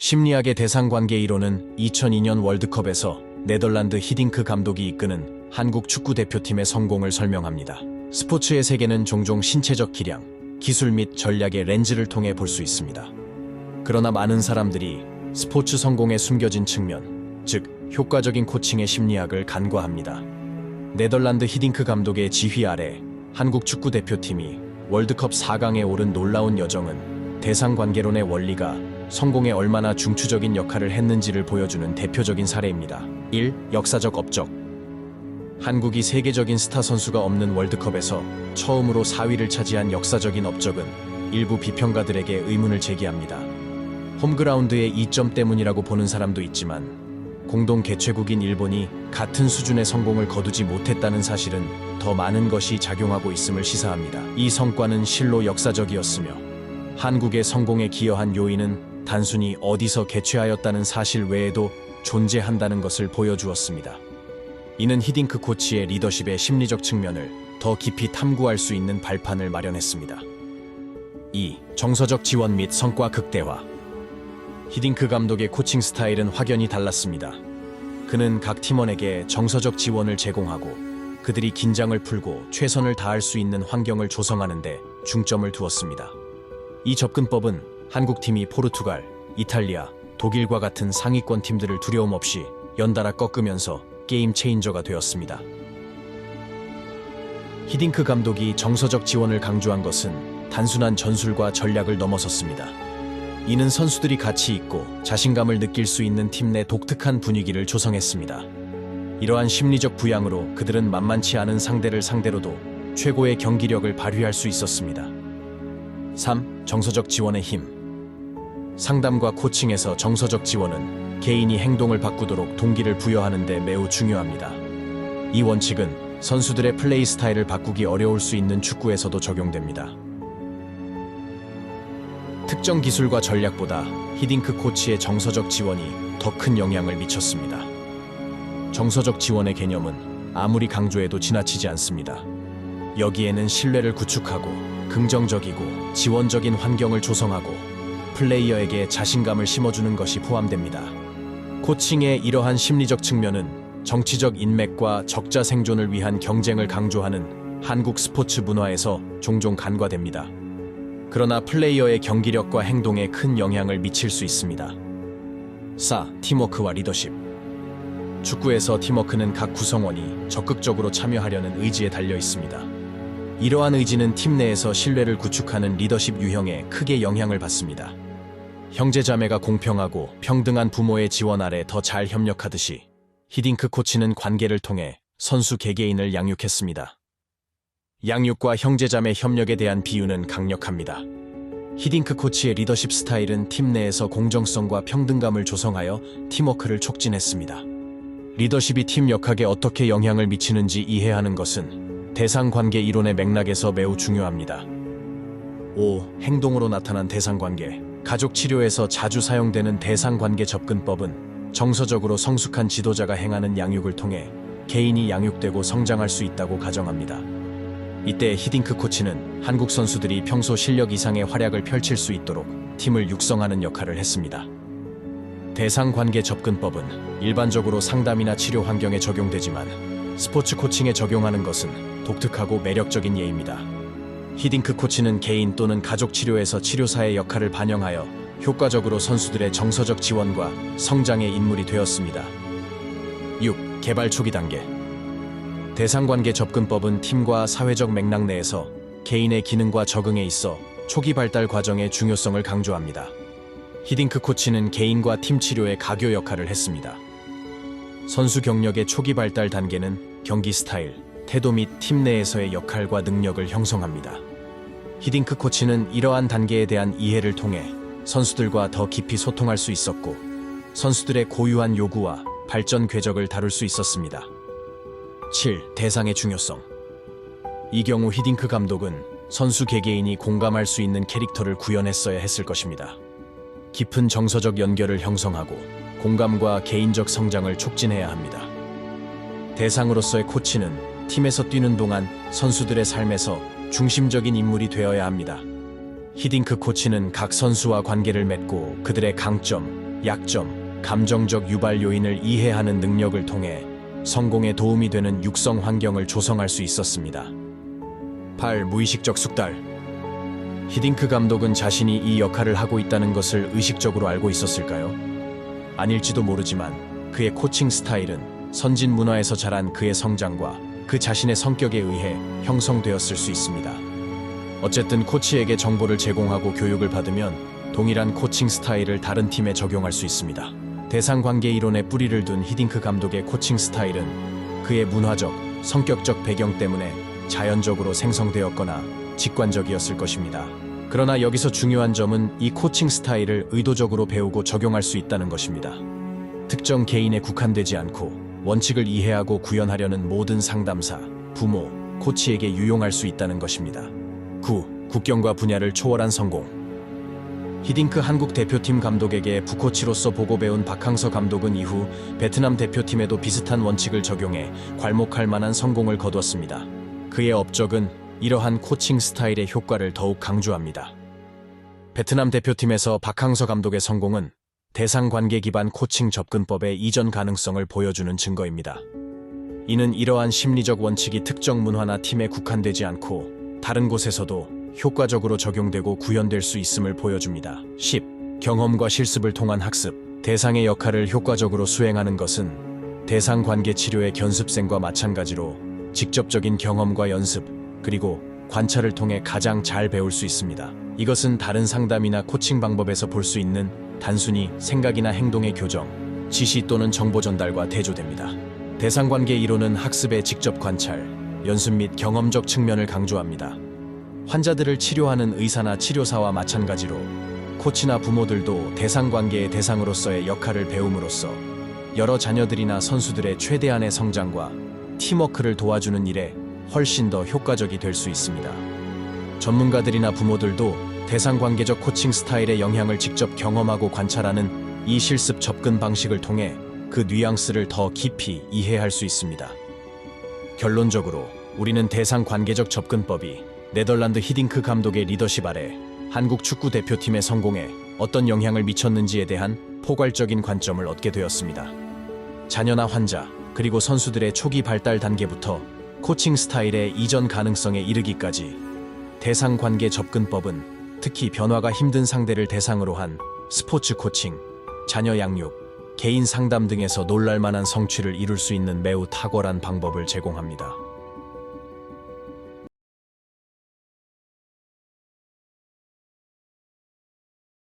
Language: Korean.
심리학의 대상관계 이론은 2002년 월드컵에서 네덜란드 히딩크 감독이 이끄는 한국 축구대표팀의 성공을 설명합니다. 스포츠의 세계는 종종 신체적 기량, 기술 및 전략의 렌즈를 통해 볼 수 있습니다. 그러나 많은 사람들이 스포츠 성공에 숨겨진 측면, 즉 효과적인 코칭의 심리학을 간과합니다. 네덜란드 히딩크 감독의 지휘 아래 한국 축구대표팀이 월드컵 4강에 오른 놀라운 여정은 대상관계론의 원리가 성공에 얼마나 중추적인 역할을 했는지를 보여주는 대표적인 사례입니다. 1. 역사적 업적. 한국이 세계적인 스타 선수가 없는 월드컵에서 처음으로 4위를 차지한 역사적인 업적은 일부 비평가들에게 의문을 제기합니다. 홈그라운드의 이점 때문이라고 보는 사람도 있지만 공동 개최국인 일본이 같은 수준의 성공을 거두지 못했다는 사실은 더 많은 것이 작용하고 있음을 시사합니다. 이 성과는 실로 역사적이었으며 한국의 성공에 기여한 요인은 단순히 어디서 개최하였다는 사실 외에도 존재한다는 것을 보여주었습니다. 이는 히딩크 코치의 리더십의 심리적 측면을 더 깊이 탐구할 수 있는 발판을 마련했습니다. 2. 정서적 지원 및 성과 극대화. 히딩크 감독의 코칭 스타일은 확연히 달랐습니다. 그는 각 팀원에게 정서적 지원을 제공하고 그들이 긴장을 풀고 최선을 다할 수 있는 환경을 조성하는 데 중점을 두었습니다. 이 접근법은 한국팀이 포르투갈, 이탈리아, 독일과 같은 상위권 팀들을 두려움 없이 연달아 꺾으면서 게임 체인저가 되었습니다. 히딩크 감독이 정서적 지원을 강조한 것은 단순한 전술과 전략을 넘어섰습니다. 이는 선수들이 가치 있고 자신감을 느낄 수 있는 팀 내 독특한 분위기를 조성했습니다. 이러한 심리적 부양으로 그들은 만만치 않은 상대를 상대로도 최고의 경기력을 발휘할 수 있었습니다. 3. 정서적 지원의 힘. 상담과 코칭에서 정서적 지원은 개인이 행동을 바꾸도록 동기를 부여하는 데 매우 중요합니다. 이 원칙은 선수들의 플레이 스타일을 바꾸기 어려울 수 있는 축구에서도 적용됩니다. 특정 기술과 전략보다 히딩크 코치의 정서적 지원이 더 큰 영향을 미쳤습니다. 정서적 지원의 개념은 아무리 강조해도 지나치지 않습니다. 여기에는 신뢰를 구축하고 긍정적이고 지원적인 환경을 조성하고 플레이어에게 자신감을 심어주는 것이 포함됩니다. 코칭의 이러한 심리적 측면은 정치적 인맥과 적자 생존을 위한 경쟁을 강조하는 한국 스포츠 문화에서 종종 간과됩니다. 그러나 플레이어의 경기력과 행동에 큰 영향을 미칠 수 있습니다. 4. 팀워크와 리더십. 축구에서 팀워크는 각 구성원이 적극적으로 참여하려는 의지에 달려 있습니다. 이러한 의지는 팀 내에서 신뢰를 구축하는 리더십 유형에 크게 영향을 받습니다. 형제자매가 공평하고 평등한 부모의 지원 아래 더 잘 협력하듯이 히딩크 코치는 관계를 통해 선수 개개인을 양육했습니다. 양육과 형제자매 협력에 대한 비유는 강력합니다. 히딩크 코치의 리더십 스타일은 팀 내에서 공정성과 평등감을 조성하여 팀워크를 촉진했습니다. 리더십이 팀 역학에 어떻게 영향을 미치는지 이해하는 것은 대상관계 이론의 맥락에서 매우 중요합니다. 5. 행동으로 나타난 대상관계. 가족 치료에서 자주 사용되는 대상관계 접근법은 정서적으로 성숙한 지도자가 행하는 양육을 통해 개인이 양육되고 성장할 수 있다고 가정합니다. 이때 히딩크 코치는 한국 선수들이 평소 실력 이상의 활약을 펼칠 수 있도록 팀을 육성하는 역할을 했습니다. 대상관계 접근법은 일반적으로 상담이나 치료 환경에 적용되지만 스포츠 코칭에 적용하는 것은 독특하고 매력적인 예입니다. 히딩크 코치는 개인 또는 가족 치료에서 치료사의 역할을 반영하여 효과적으로 선수들의 정서적 지원과 성장의 인물이 되었습니다. 6. 개발 초기 단계. 대상관계 접근법은 팀과 사회적 맥락 내에서 개인의 기능과 적응에 있어 초기 발달 과정의 중요성을 강조합니다. 히딩크 코치는 개인과 팀 치료의 가교 역할을 했습니다. 선수 경력의 초기 발달 단계는 경기 스타일, 태도 및 팀 내에서의 역할과 능력을 형성합니다. 히딩크 코치는 이러한 단계에 대한 이해를 통해 선수들과 더 깊이 소통할 수 있었고 선수들의 고유한 요구와 발전 궤적을 다룰 수 있었습니다. 7. 대상의 중요성. 이 경우 히딩크 감독은 선수 개개인이 공감할 수 있는 캐릭터를 구현했어야 했을 것입니다. 깊은 정서적 연결을 형성하고 공감과 개인적 성장을 촉진해야 합니다. 대상으로서의 코치는 팀에서 뛰는 동안 선수들의 삶에서 중심적인 인물이 되어야 합니다. 히딩크 코치는 각 선수와 관계를 맺고 그들의 강점, 약점, 감정적 유발 요인을 이해하는 능력을 통해 성공에 도움이 되는 육성 환경을 조성할 수 있었습니다. 8. 무의식적 숙달. 히딩크 감독은 자신이 이 역할을 하고 있다는 것을 의식적으로 알고 있었을까요? 아닐지도 모르지만 그의 코칭 스타일은 선진 문화에서 자란 그의 성장과 그 자신의 성격에 의해 형성되었을 수 있습니다. 어쨌든 코치에게 정보를 제공하고 교육을 받으면 동일한 코칭 스타일을 다른 팀에 적용할 수 있습니다. 대상관계 이론에 뿌리를 둔 히딩크 감독의 코칭 스타일은 그의 문화적, 성격적 배경 때문에 자연적으로 생성되었거나 직관적이었을 것입니다. 그러나 여기서 중요한 점은 이 코칭 스타일을 의도적으로 배우고 적용할 수 있다는 것입니다. 특정 개인에 국한되지 않고 원칙을 이해하고 구현하려는 모든 상담사, 부모, 코치에게 유용할 수 있다는 것입니다. 9. 국경과 분야를 초월한 성공. 히딩크 한국 대표팀 감독에게 부코치로서 보고 배운 박항서 감독은 이후 베트남 대표팀에도 비슷한 원칙을 적용해 괄목할 만한 성공을 거두었습니다. 그의 업적은 이러한 코칭 스타일의 효과를 더욱 강조합니다. 베트남 대표팀에서 박항서 감독의 성공은 대상관계 기반 코칭 접근법의 이전 가능성을 보여주는 증거입니다. 이는 이러한 심리적 원칙이 특정 문화나 팀에 국한되지 않고 다른 곳에서도 효과적으로 적용되고 구현될 수 있음을 보여줍니다. 10. 경험과 실습을 통한 학습. 대상의 역할을 효과적으로 수행하는 것은 대상관계 치료의 견습생과 마찬가지로 직접적인 경험과 연습, 그리고 관찰을 통해 가장 잘 배울 수 있습니다. 이것은 다른 상담이나 코칭 방법에서 볼 수 있는 단순히 생각이나 행동의 교정, 지시 또는 정보 전달과 대조됩니다. 대상관계 이론은 학습의 직접 관찰, 연습 및 경험적 측면을 강조합니다. 환자들을 치료하는 의사나 치료사와 마찬가지로 코치나 부모들도 대상관계의 대상으로서의 역할을 배움으로써 여러 자녀들이나 선수들의 최대한의 성장과 팀워크를 도와주는 일에 훨씬 더 효과적이 될 수 있습니다. 전문가들이나 부모들도 대상관계적 코칭 스타일의 영향을 직접 경험하고 관찰하는 이 실습 접근 방식을 통해 그 뉘앙스를 더 깊이 이해할 수 있습니다. 결론적으로 우리는 대상관계적 접근법이 네덜란드 히딩크 감독의 리더십 아래 한국 축구 대표팀의 성공에 어떤 영향을 미쳤는지에 대한 포괄적인 관점을 얻게 되었습니다. 자녀나 환자, 그리고 선수들의 초기 발달 단계부터 코칭 스타일의 이전 가능성에 이르기까지 대상관계 접근법은 특히 변화가 힘든 상대를 대상으로 한 스포츠 코칭, 자녀 양육, 개인 상담 등에서 놀랄만한 성취를 이룰 수 있는 매우 탁월한 방법을 제공합니다.